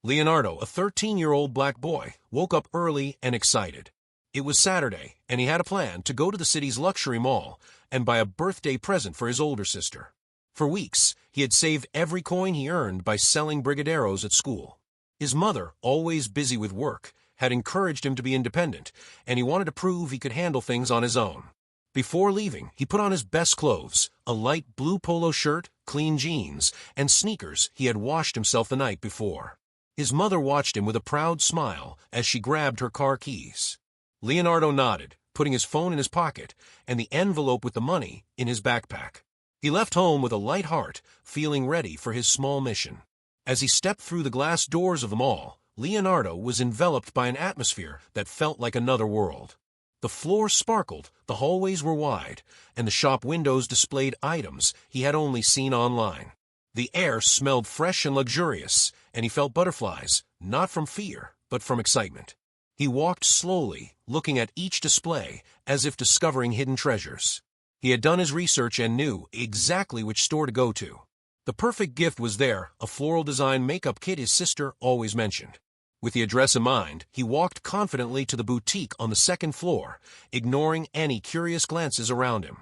Leonardo, a 13-year-old black boy, woke up early and excited. It was Saturday, and he had a plan to go to the city's luxury mall and buy a birthday present for his older sister. For weeks, he had saved every coin he earned by selling brigadeiros at school. His mother, always busy with work, had encouraged him to be independent, and he wanted to prove he could handle things on his own. Before leaving, he put on his best clothes, a light blue polo shirt, clean jeans, and sneakers he had washed himself the night before. His mother watched him with a proud smile as she grabbed her car keys. Leonardo nodded, putting his phone in his pocket and the envelope with the money in his backpack. He left home with a light heart, feeling ready for his small mission. As he stepped through the glass doors of the mall, Leonardo was enveloped by an atmosphere that felt like another world. The floor sparkled, the hallways were wide, and the shop windows displayed items he had only seen online. The air smelled fresh and luxurious, and he felt butterflies, not from fear, but from excitement. He walked slowly, looking at each display as if discovering hidden treasures. He had done his research and knew exactly which store to go to. The perfect gift was there, a floral design makeup kit his sister always mentioned. With the address in mind, he walked confidently to the boutique on the second floor, ignoring any curious glances around him.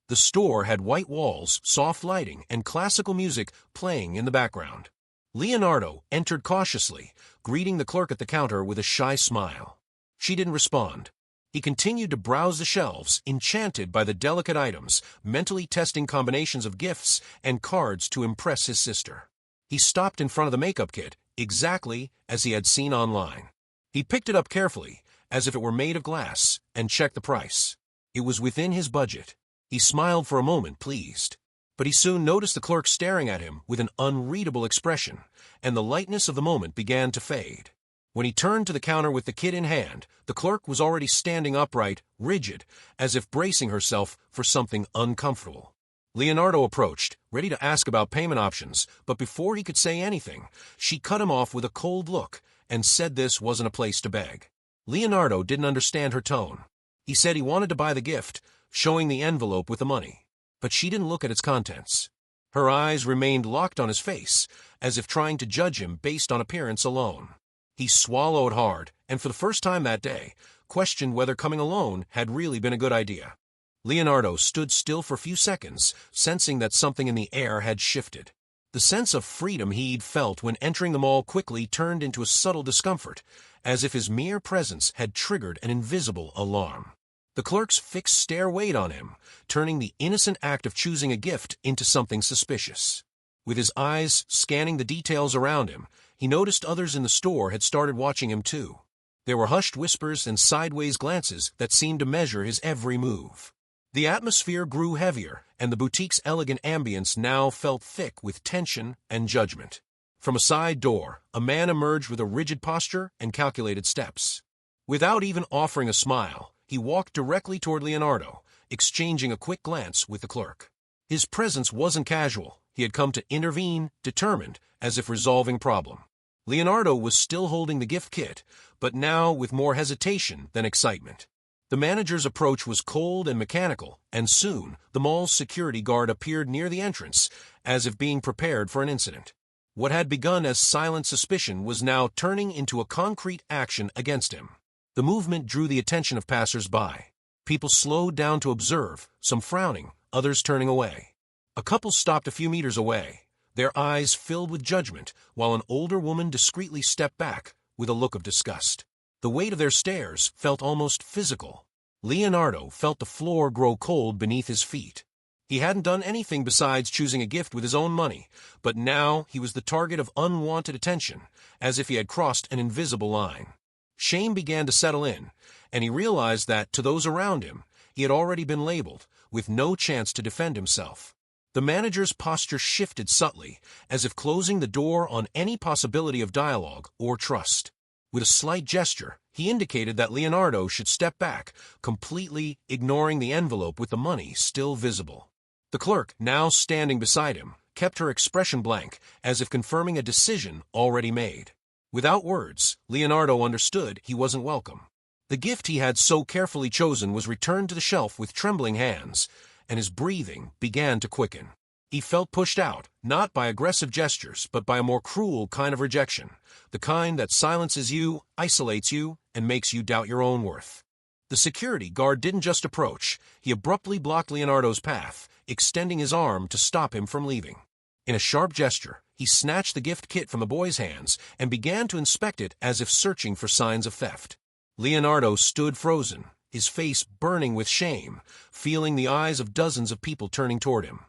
The store had white walls, soft lighting, and classical music playing in the background. Leonardo entered cautiously, greeting the clerk at the counter with a shy smile. She didn't respond. He continued to browse the shelves, enchanted by the delicate items, mentally testing combinations of gifts and cards to impress his sister. He stopped in front of the makeup kit, exactly as he had seen online. He picked it up carefully, as if it were made of glass, and checked the price. It was within his budget. He smiled for a moment, pleased. But he soon noticed the clerk staring at him with an unreadable expression, and the lightness of the moment began to fade. When he turned to the counter with the kit in hand, the clerk was already standing upright, rigid, as if bracing herself for something uncomfortable. Leonardo approached, ready to ask about payment options, but before he could say anything, she cut him off with a cold look and said this wasn't a place to beg. Leonardo didn't understand her tone. He said he wanted to buy the gift, showing the envelope with the money. But she didn't look at its contents. Her eyes remained locked on his face, as if trying to judge him based on appearance alone. He swallowed hard, and for the first time that day, questioned whether coming alone had really been a good idea. Leonardo stood still for a few seconds, sensing that something in the air had shifted. The sense of freedom he'd felt when entering the mall quickly turned into a subtle discomfort, as if his mere presence had triggered an invisible alarm. The clerk's fixed stare weighed on him, turning the innocent act of choosing a gift into something suspicious. With his eyes scanning the details around him, he noticed others in the store had started watching him too. There were hushed whispers and sideways glances that seemed to measure his every move. The atmosphere grew heavier, and the boutique's elegant ambience now felt thick with tension and judgment. From a side door, a man emerged with a rigid posture and calculated steps. Without even offering a smile, he walked directly toward Leonardo, exchanging a quick glance with the clerk. His presence wasn't casual. He had come to intervene, determined, as if resolving problem. Leonardo was still holding the gift kit, but now with more hesitation than excitement. The manager's approach was cold and mechanical, and soon the mall's security guard appeared near the entrance, as if being prepared for an incident. What had begun as silent suspicion was now turning into a concrete action against him. The movement drew the attention of passers-by. People slowed down to observe, some frowning, others turning away. A couple stopped a few meters away, their eyes filled with judgment, while an older woman discreetly stepped back with a look of disgust. The weight of their stares felt almost physical. Leonardo felt the floor grow cold beneath his feet. He hadn't done anything besides choosing a gift with his own money, but now he was the target of unwanted attention, as if he had crossed an invisible line. Shame began to settle in, and he realized that, to those around him, he had already been labeled, with no chance to defend himself. The manager's posture shifted subtly, as if closing the door on any possibility of dialogue or trust. With a slight gesture, he indicated that Leonardo should step back, completely ignoring the envelope with the money still visible. The clerk, now standing beside him, kept her expression blank, as if confirming a decision already made. Without words, Leonardo understood he wasn't welcome. The gift he had so carefully chosen was returned to the shelf with trembling hands, and his breathing began to quicken. He felt pushed out, not by aggressive gestures, but by a more cruel kind of rejection, the kind that silences you, isolates you, and makes you doubt your own worth. The security guard didn't just approach, he abruptly blocked Leonardo's path, extending his arm to stop him from leaving. In a sharp gesture, he snatched the gift kit from the boy's hands and began to inspect it as if searching for signs of theft. Leonardo stood frozen, his face burning with shame, feeling the eyes of dozens of people turning toward him.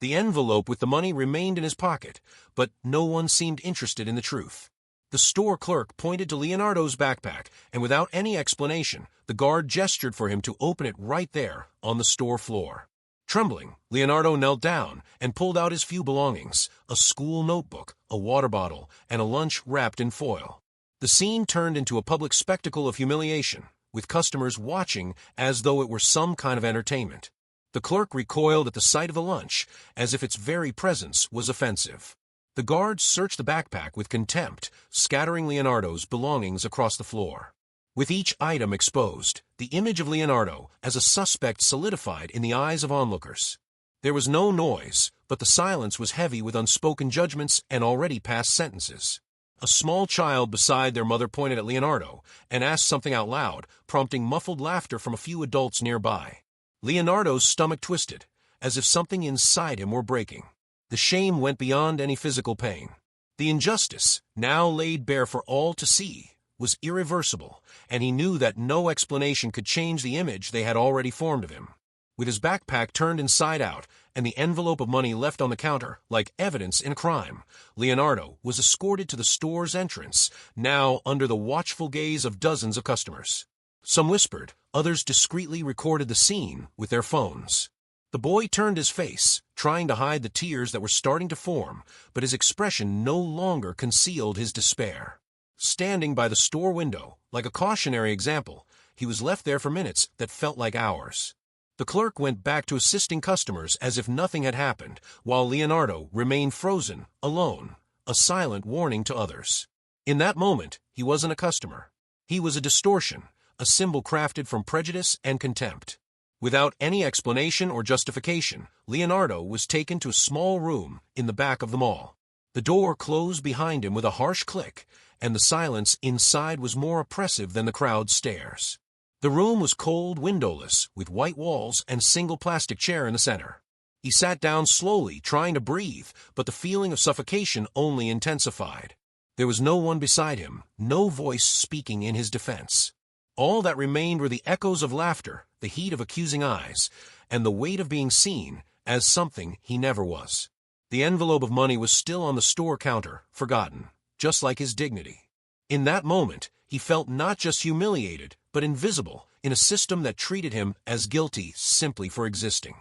The envelope with the money remained in his pocket, but no one seemed interested in the truth. The store clerk pointed to Leonardo's backpack, and without any explanation, the guard gestured for him to open it right there on the store floor. Trembling, Leonardo knelt down and pulled out his few belongings, a school notebook, a water bottle, and a lunch wrapped in foil. The scene turned into a public spectacle of humiliation, with customers watching as though it were some kind of entertainment. The clerk recoiled at the sight of the lunch, as if its very presence was offensive. The guards searched the backpack with contempt, scattering Leonardo's belongings across the floor. With each item exposed, the image of Leonardo as a suspect solidified in the eyes of onlookers. There was no noise, but the silence was heavy with unspoken judgments and already passed sentences. A small child beside their mother pointed at Leonardo and asked something out loud, prompting muffled laughter from a few adults nearby. Leonardo's stomach twisted, as if something inside him were breaking. The shame went beyond any physical pain. The injustice, now laid bare for all to see, was irreversible, and he knew that no explanation could change the image they had already formed of him. With his backpack turned inside out and the envelope of money left on the counter like evidence in a crime, Leonardo was escorted to the store's entrance, now under the watchful gaze of dozens of customers. Some whispered, others discreetly recorded the scene with their phones. The boy turned his face, trying to hide the tears that were starting to form, but his expression no longer concealed his despair. Standing by the store window, like a cautionary example, he was left there for minutes that felt like hours. The clerk went back to assisting customers as if nothing had happened, while Leonardo remained frozen, alone, a silent warning to others. In that moment, he wasn't a customer. He was a distortion, a symbol crafted from prejudice and contempt. Without any explanation or justification, Leonardo was taken to a small room in the back of the mall. The door closed behind him with a harsh click, and the silence inside was more oppressive than the crowd's stares. The room was cold, windowless, with white walls and a single plastic chair in the center. He sat down slowly, trying to breathe, but the feeling of suffocation only intensified. There was no one beside him, no voice speaking in his defense. All that remained were the echoes of laughter, the heat of accusing eyes, and the weight of being seen as something he never was. The envelope of money was still on the store counter, forgotten, just like his dignity. In that moment, he felt not just humiliated, but invisible in a system that treated him as guilty simply for existing.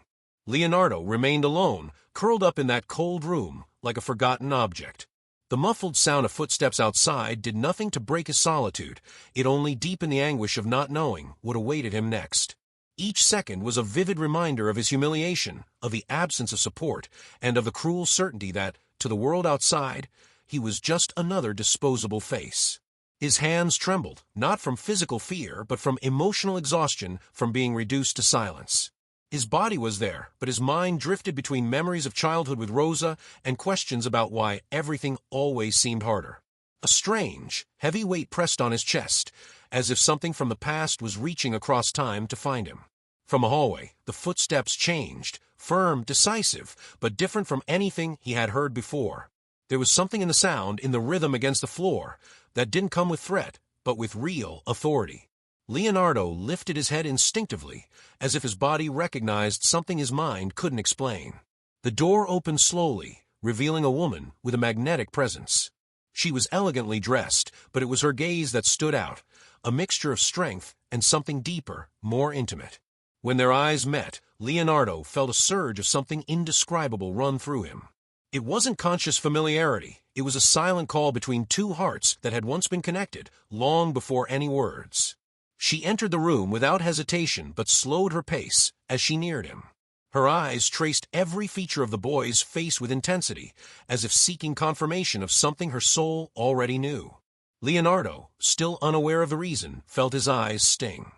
Leonardo remained alone, curled up in that cold room like a forgotten object. The muffled sound of footsteps outside did nothing to break his solitude. It only deepened the anguish of not knowing what awaited him next. Each second was a vivid reminder of his humiliation, of the absence of support, and of the cruel certainty that, to the world outside, he was just another disposable face. His hands trembled, not from physical fear, but from emotional exhaustion from being reduced to silence. His body was there, but his mind drifted between memories of childhood with Rosa and questions about why everything always seemed harder. A strange, heavy weight pressed on his chest, as if something from the past was reaching across time to find him. From a hallway, the footsteps changed, firm, decisive, but different from anything he had heard before. There was something in the sound, in the rhythm against the floor, that didn't come with threat, but with real authority. Leonardo lifted his head instinctively, as if his body recognized something his mind couldn't explain. The door opened slowly, revealing a woman with a magnetic presence. She was elegantly dressed, but it was her gaze that stood out, a mixture of strength and something deeper, more intimate. When their eyes met, Leonardo felt a surge of something indescribable run through him. It wasn't conscious familiarity. It was a silent call between two hearts that had once been connected, long before any words. She entered the room without hesitation but slowed her pace as she neared him. Her eyes traced every feature of the boy's face with intensity, as if seeking confirmation of something her soul already knew. Leonardo, still unaware of the reason, felt his eyes sting.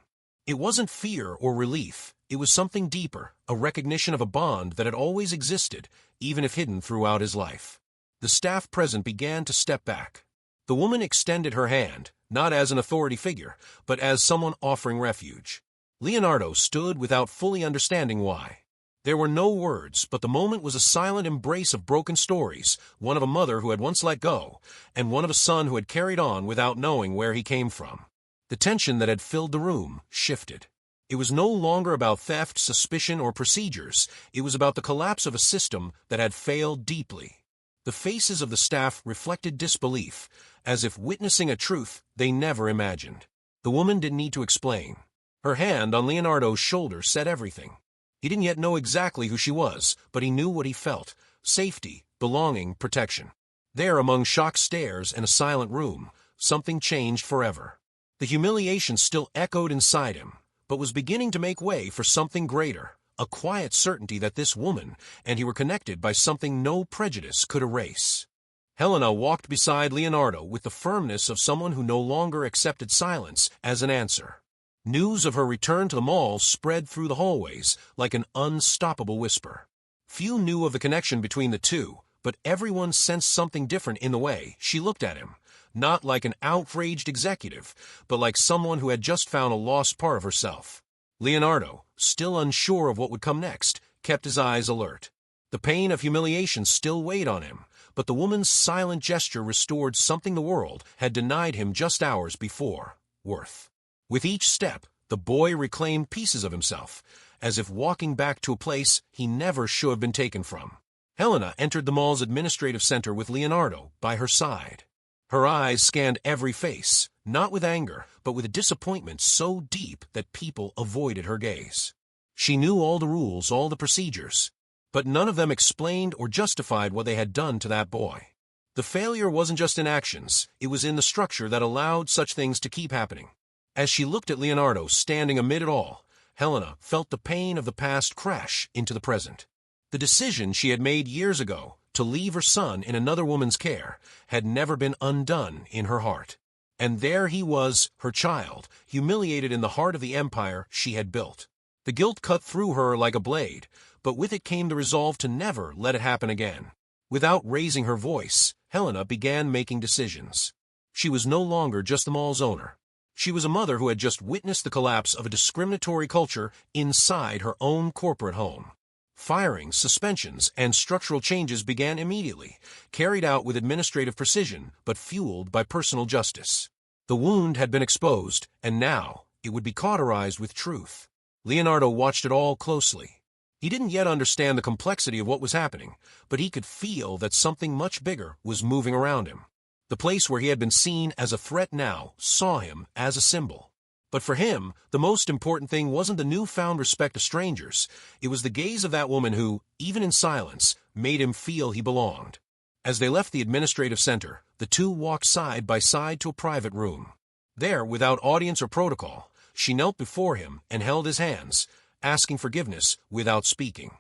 It wasn't fear or relief. It was something deeper, a recognition of a bond that had always existed, even if hidden throughout his life. The staff present began to step back. The woman extended her hand, not as an authority figure, but as someone offering refuge. Leonardo stood without fully understanding why. There were no words, but the moment was a silent embrace of broken stories, one of a mother who had once let go, and one of a son who had carried on without knowing where he came from. The tension that had filled the room shifted. It was no longer about theft, suspicion, or procedures. It was about the collapse of a system that had failed deeply. The faces of the staff reflected disbelief, as if witnessing a truth they never imagined. The woman didn't need to explain. Her hand on Leonardo's shoulder said everything. He didn't yet know exactly who she was, but he knew what he felt: safety, belonging, protection. There, among shocked stares and a silent room, something changed forever. The humiliation still echoed inside him, but was beginning to make way for something greater, a quiet certainty that this woman and he were connected by something no prejudice could erase. Helena walked beside Leonardo with the firmness of someone who no longer accepted silence as an answer. News of her return to the mall spread through the hallways like an unstoppable whisper. Few knew of the connection between the two, but everyone sensed something different in the way she looked at him. Not like an outraged executive, but like someone who had just found a lost part of herself. Leonardo, still unsure of what would come next, kept his eyes alert. The pain of humiliation still weighed on him, but the woman's silent gesture restored something the world had denied him just hours before: worth. With each step, the boy reclaimed pieces of himself, as if walking back to a place he never should have been taken from. Helena entered the mall's administrative center with Leonardo by her side. Her eyes scanned every face, not with anger, but with a disappointment so deep that people avoided her gaze. She knew all the rules, all the procedures, but none of them explained or justified what they had done to that boy. The failure wasn't just in actions, it was in the structure that allowed such things to keep happening. As she looked at Leonardo standing amid it all, Helena felt the pain of the past crash into the present. The decision she had made years ago, to leave her son in another woman's care, had never been undone in her heart. And there he was, her child, humiliated in the heart of the empire she had built. The guilt cut through her like a blade, but with it came the resolve to never let it happen again. Without raising her voice, Helena began making decisions. She was no longer just the mall's owner. She was a mother who had just witnessed the collapse of a discriminatory culture inside her own corporate home. Firings, suspensions, and structural changes began immediately, carried out with administrative precision, but fueled by personal justice. The wound had been exposed, and now it would be cauterized with truth. Leonardo watched it all closely. He didn't yet understand the complexity of what was happening, but he could feel that something much bigger was moving around him. The place where he had been seen as a threat now saw him as a symbol. But for him, the most important thing wasn't the newfound respect of strangers. It was the gaze of that woman who, even in silence, made him feel he belonged. As they left the administrative center, the two walked side by side to a private room. There, without audience or protocol, she knelt before him and held his hands, asking forgiveness without speaking.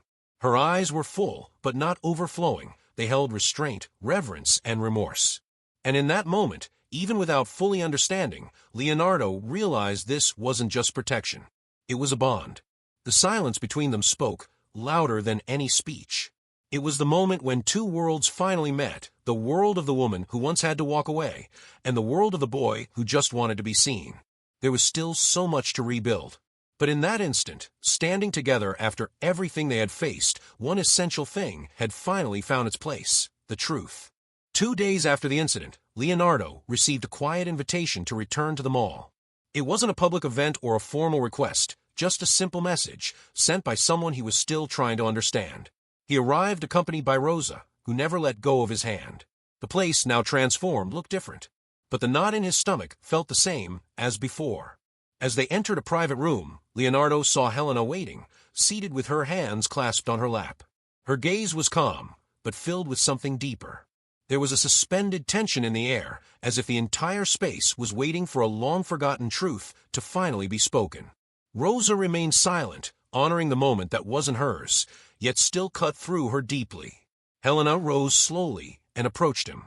Her eyes were full, but not overflowing. They held restraint, reverence, and remorse. And in that moment, even without fully understanding, Leonardo realized this wasn't just protection. It was a bond. The silence between them spoke, louder than any speech. It was the moment when two worlds finally met, the world of the woman who once had to walk away, and the world of the boy who just wanted to be seen. There was still so much to rebuild. But in that instant, standing together after everything they had faced, one essential thing had finally found its place: the truth. 2 days after the incident, Leonardo received a quiet invitation to return to the mall. It wasn't a public event or a formal request, just a simple message, sent by someone he was still trying to understand. He arrived accompanied by Rosa, who never let go of his hand. The place, now transformed, looked different, but the knot in his stomach felt the same as before. As they entered a private room, Leonardo saw Helena waiting, seated with her hands clasped on her lap. Her gaze was calm, but filled with something deeper. There was a suspended tension in the air, as if the entire space was waiting for a long-forgotten truth to finally be spoken. Rosa remained silent, honoring the moment that wasn't hers, yet still cut through her deeply. Helena rose slowly and approached him.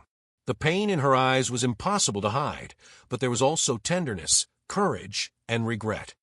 The pain in her eyes was impossible to hide, but there was also tenderness, courage, and regret.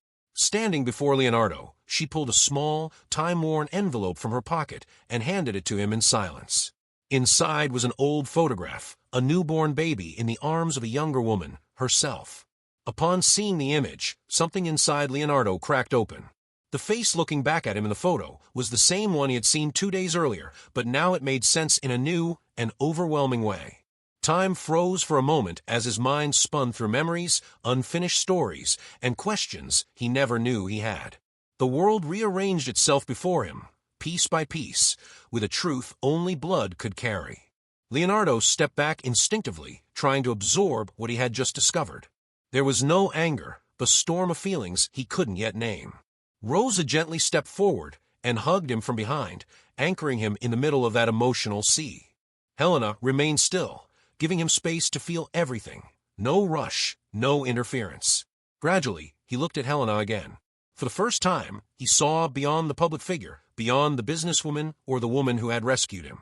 Standing before Leonardo, she pulled a small, time-worn envelope from her pocket and handed it to him in silence. Inside was an old photograph, a newborn baby in the arms of a younger woman, herself. Upon seeing the image, something inside Leonardo cracked open. The face looking back at him in the photo was the same one he had seen 2 days earlier, but now it made sense in a new and overwhelming way. Time froze for a moment as his mind spun through memories, unfinished stories, and questions he never knew he had. The world rearranged itself before him, piece by piece, with a truth only blood could carry. Leonardo stepped back instinctively, trying to absorb what he had just discovered. There was no anger, but a storm of feelings he couldn't yet name. Rosa gently stepped forward and hugged him from behind, anchoring him in the middle of that emotional sea. Helena remained still, giving him space to feel everything. No rush, no interference. Gradually, he looked at Helena again. For the first time, he saw beyond the public figure, beyond the businesswoman or the woman who had rescued him.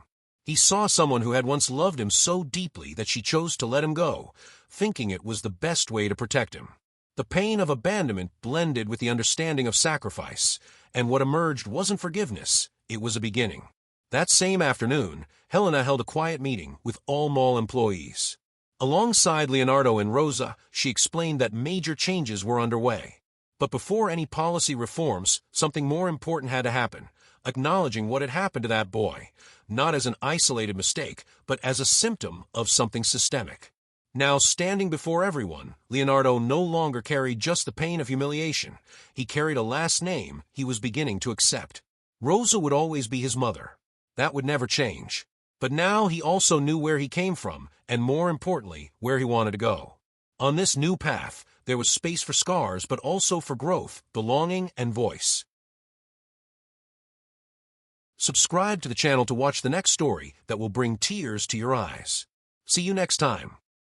He saw someone who had once loved him so deeply that she chose to let him go, thinking it was the best way to protect him. The pain of abandonment blended with the understanding of sacrifice, and what emerged wasn't forgiveness, it was a beginning. That same afternoon, Helena held a quiet meeting with all mall employees. Alongside Leonardo and Rosa, she explained that major changes were underway. But before any policy reforms, something more important had to happen, acknowledging what had happened to that boy, not as an isolated mistake, but as a symptom of something systemic. Now, standing before everyone, Leonardo no longer carried just the pain of humiliation. He carried a last name he was beginning to accept. Rosa would always be his mother. That would never change. But now he also knew where he came from, and more importantly, where he wanted to go. On this new path, there was space for scars, but also for growth, belonging, and voice. Subscribe to the channel to watch the next story that will bring tears to your eyes. See you next time.